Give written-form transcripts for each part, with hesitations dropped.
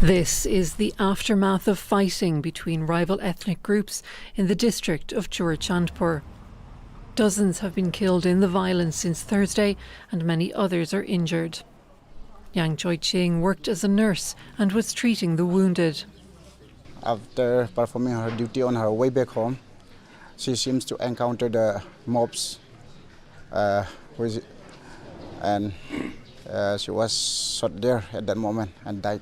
This is the aftermath of fighting between rival ethnic groups in the district of Churachandpur. Dozens have been killed in the violence since Thursday and many others are injured. Yang Choi Ching worked as a nurse and was treating the wounded. After performing her duty on her way back home, she seems to encounter the mobs and she was shot there at that moment and died.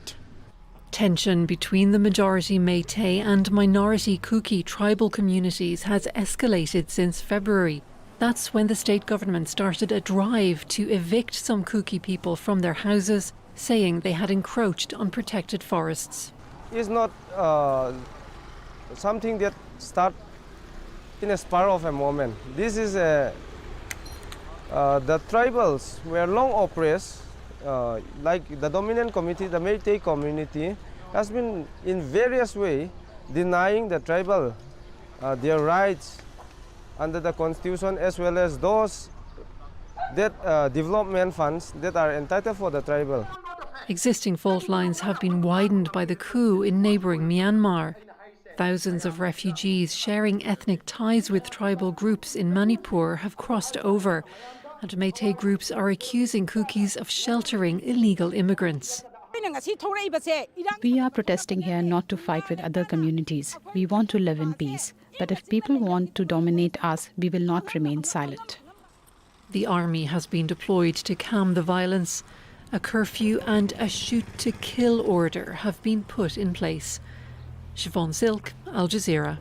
Tension between the majority Meitei and minority Kuki tribal communities has escalated since February. That's when the state government started a drive to evict some Kuki people from their houses, saying they had encroached on protected forests. It's not something that starts in a spur of a moment. This is the tribals were long oppressed. Like the dominant community, the Meitei community, has been in various ways denying the tribal their rights under the constitution, as well as those that development funds that are entitled for the tribal. Existing fault lines have been widened by the coup in neighbouring Myanmar. Thousands of refugees sharing ethnic ties with tribal groups in Manipur have crossed over, and Meitei groups are accusing Kukis of sheltering illegal immigrants. We are protesting here not to fight with other communities. We want to live in peace. But if people want to dominate us, we will not remain silent. The army has been deployed to calm the violence. A curfew and a shoot-to-kill order have been put in place. Siobhan Silk, Al Jazeera.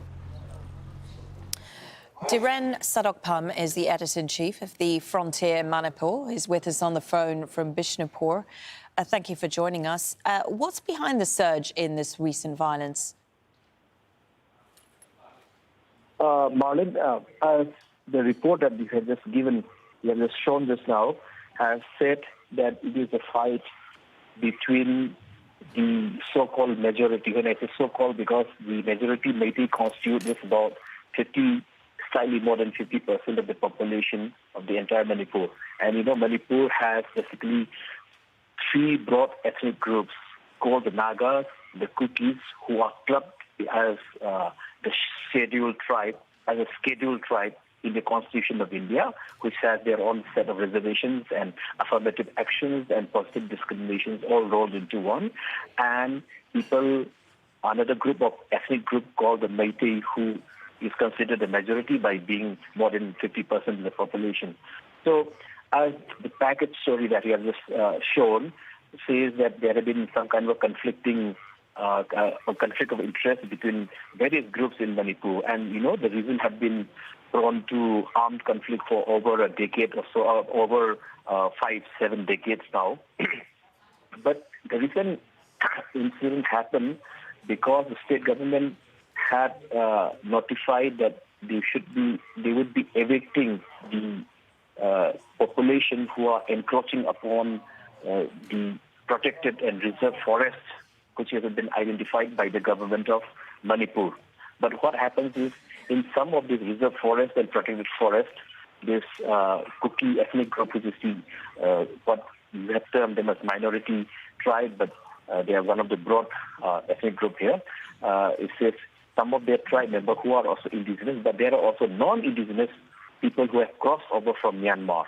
Dhiren Sadokpam is the editor-in-chief of the Frontier Manipur. He's with us on the phone from Bishnupur. Thank you for joining us. What's behind the surge in this recent violence? Marlon, as the report that we have just given, we have just shown just now, has said that it is a fight between the so-called majority. When I say so-called, because the majority Meitei constitutes about slightly more than 50% of the population of the entire Manipur. And Manipur has basically three broad ethnic groups called the Nagas, the Kukis, who are clubbed as the scheduled tribe in the Constitution of India, which has their own set of reservations and affirmative actions and positive discriminations all rolled into one. And another ethnic group called the Meitei, who is considered the majority by being more than 50% of the population. So, as the package story that we have just shown says that there have been some kind of a conflict of interest between various groups in Manipur, and the reason have been prone to armed conflict for over a decade or so, over 5-7 decades now. But the recent incident happened because the state government had notified that they would be evicting the population who are encroaching upon the protected and reserved forests, which has been identified by the government of Manipur. But what happens is, in some of these reserved forests and protected forests, this Kuki ethnic group, which is what we have termed them as minority tribe, but they are one of the broad ethnic group here. It says some of their tribe members who are also indigenous, but there are also non-indigenous people who have crossed over from Myanmar.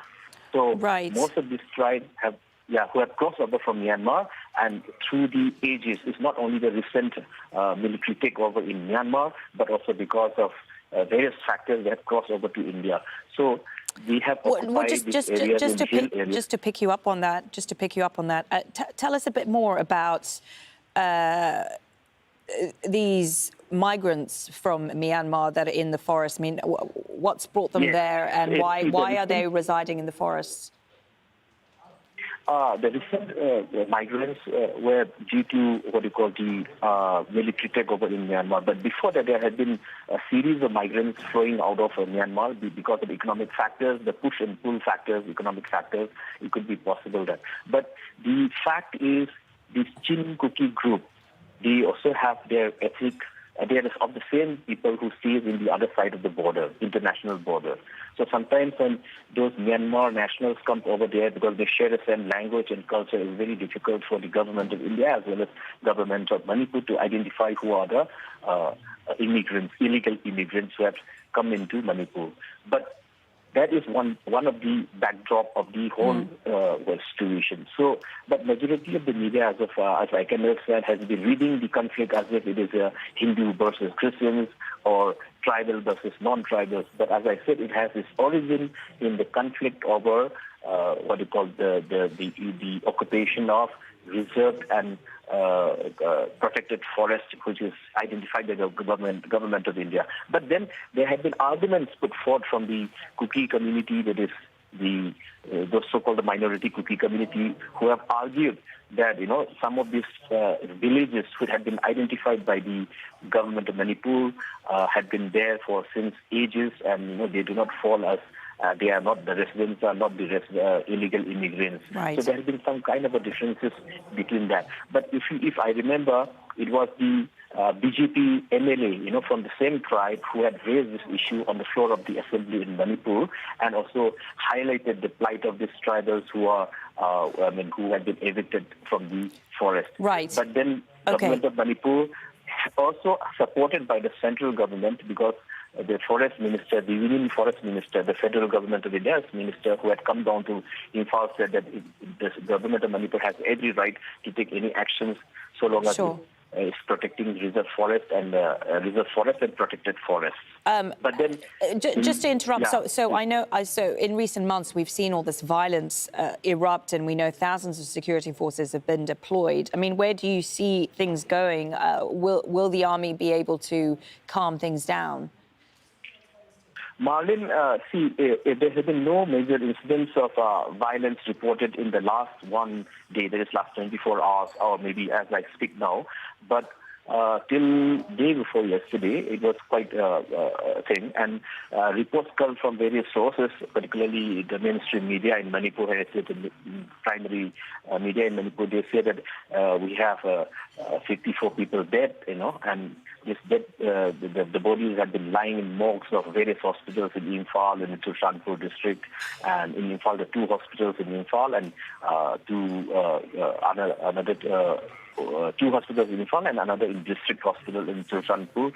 So most of these tribes who have crossed over from Myanmar, and through the ages, it's not only the recent military takeover in Myanmar, but also because of various factors that have crossed over to India. So we have occupied this area just to pick you up on that. Tell us a bit more about these migrants from Myanmar that are in the forest. I mean, what's brought them there, and why are they residing in the forests? The recent migrants were due to what you call the military takeover in Myanmar. But before that, there had been a series of migrants flowing out of Myanmar because of economic factors, the push and pull factors, economic factors. It could be possible that. But the fact is, this Chin Kuki group, they also have their ethnic they are of the same people who stays in the other side of the border, international border. So sometimes when those Myanmar nationals come over there because they share the same language and culture, it's very difficult for the government of India as well as government of Manipur to identify who are the immigrants, illegal immigrants who have come into Manipur. But that is one of the backdrop of the whole situation. So, but majority of the media, as I can understand, has been reading the conflict as if it is a Hindu versus Christians or tribal versus non-tribals. But as I said, it has its origin in the conflict over what you call the occupation of reserved and protected forest, which is identified by the government of India. But then there have been arguments put forth from the Kuki community, that is the so-called minority Kuki community, who have argued that some of these villages which had been identified by the government of Manipur had been there for since ages, and they do not fall as they are not the residents, are not the illegal immigrants. Right. So there has been some kind of a differences between that. But if I remember, it was the BJP MLA, from the same tribe who had raised this issue on the floor of the assembly in Manipur and also highlighted the plight of these tribals who are, who had been evicted from the forest. Right. But then government of Manipur, also supported by the central government, because the forest minister, the union forest minister, the federal government of India's minister, who had come down to Imphal, said that the government of Manipur has every right to take any actions so long as it's protecting reserve forest and protected forests. But then, just to interrupt, so I know, so in recent months we've seen all this violence erupt, and we know thousands of security forces have been deployed. I mean, where do you see things going? Will the army be able to calm things down? Marlin, there have been no major incidents of violence reported in the last one day, that is last 24 hours, or maybe as I speak now. But till day before yesterday, it was quite a thing. And reports come from various sources, particularly the mainstream media in Manipur, the primary media in Manipur. They say that we have 54 people dead, and this dead, the bodies have been lying in morgues of various hospitals in Imphal and in Surshanpur district, and in Imphal, the two hospitals in Imphal, and two hospitals in Imphal and another in district hospital in Surshanpur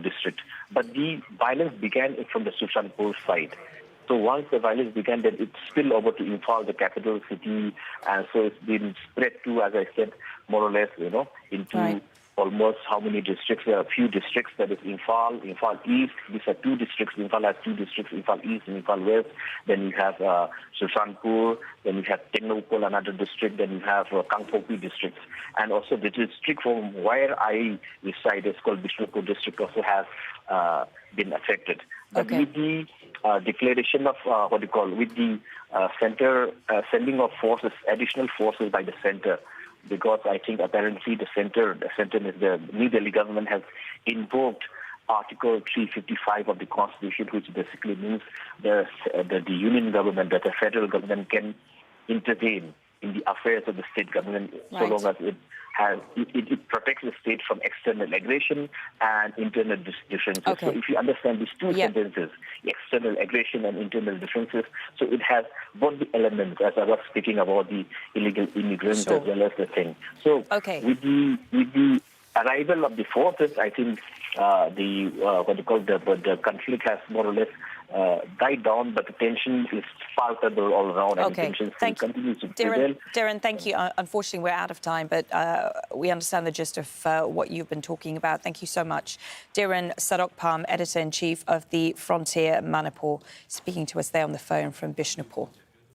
district. But the violence began from the Surshanpur side. So once the violence began, then it spilled over to Imphal, the capital city, and so it's been spread to, as I said, more or less, into almost how many districts? A few districts, that is Imphal, Imphal East. These are two districts. Imphal has two districts, Imphal East and Imphal West. Then you have Surshanpur. Then you have Tengnopol, another district. Then you have Kangpokpi districts. And also the district from where I reside, is called Bishnupur district, also has been affected. But with the declaration of, with the center sending of forces, additional forces by the center, because I think apparently the center is the New Delhi government has invoked Article 355 of the Constitution, which basically means the union government, that the federal government can intervene in the affairs of the state government so long as it protects the state from external aggression and internal differences. So if you understand these two sentences, external aggression and internal differences, so it has both the elements, as I was speaking about the illegal immigrants as well as the thing. So with the arrival of the forces, I think the conflict has more or less died down, but the tension is palpable all around, and the tension still continues to prevail. Darren, thank you. Unfortunately, we're out of time, but we understand the gist of what you've been talking about. Thank you so much. Darren Sadokpam, Editor-in-Chief of the Frontier Manipur, speaking to us there on the phone from Bishnupur.